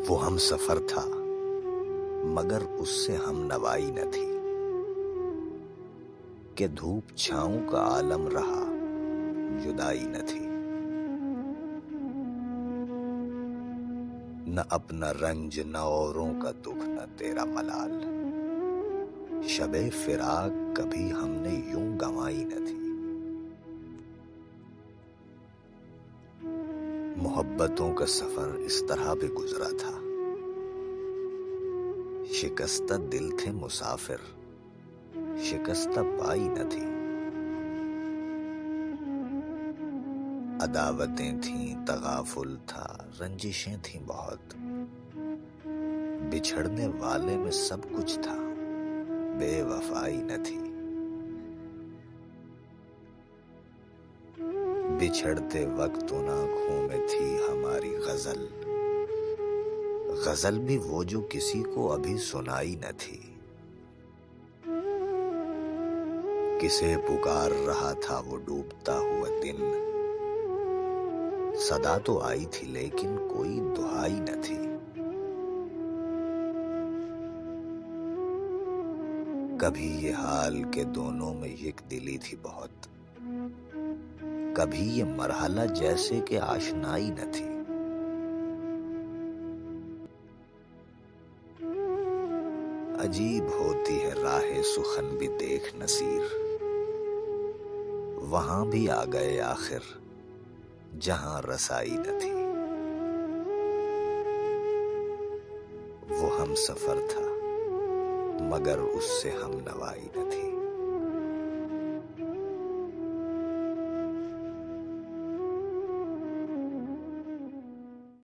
وہ ہم سفر تھا مگر اس سے ہم نوائی نہ تھی، کہ دھوپ چھاؤں کا عالم رہا جدائی نہ تھی۔ نہ اپنا رنج نہ اوروں کا دکھ نہ تیرا ملال، شب فراق کبھی ہم نے یوں گنوائی نہ تھی۔ محبتوں کا سفر اس طرح بھی گزرا تھا، شکستہ دل تھے مسافر شکستہ پائی نہ تھی۔ عداوتیں تھیں تغافل تھا رنجشیں تھیں بہت، بچھڑنے والے میں سب کچھ تھا بے وفائی نہ تھی۔ بچھڑتے وقت ان آنکھوں میں تھی ہماری غزل، غزل بھی وہ جو کسی کو ابھی سنائی نہ تھی۔ کسے پکار رہا تھا وہ ڈوبتا ہوا دن، صدا تو آئی تھی لیکن کوئی دہائی نہ تھی۔ کبھی یہ حال کہ دونوں میں یک دلی تھی بہت، کبھی یہ مرحلہ جیسے کہ آشنائی نہ تھی۔ عجیب ہوتی ہے راہ سخن بھی دیکھ نصیر، وہاں بھی آ گئے آخر جہاں رسائی نہ تھی۔ وہ ہم سفر تھا مگر اس سے ہم نوائی نہ تھی۔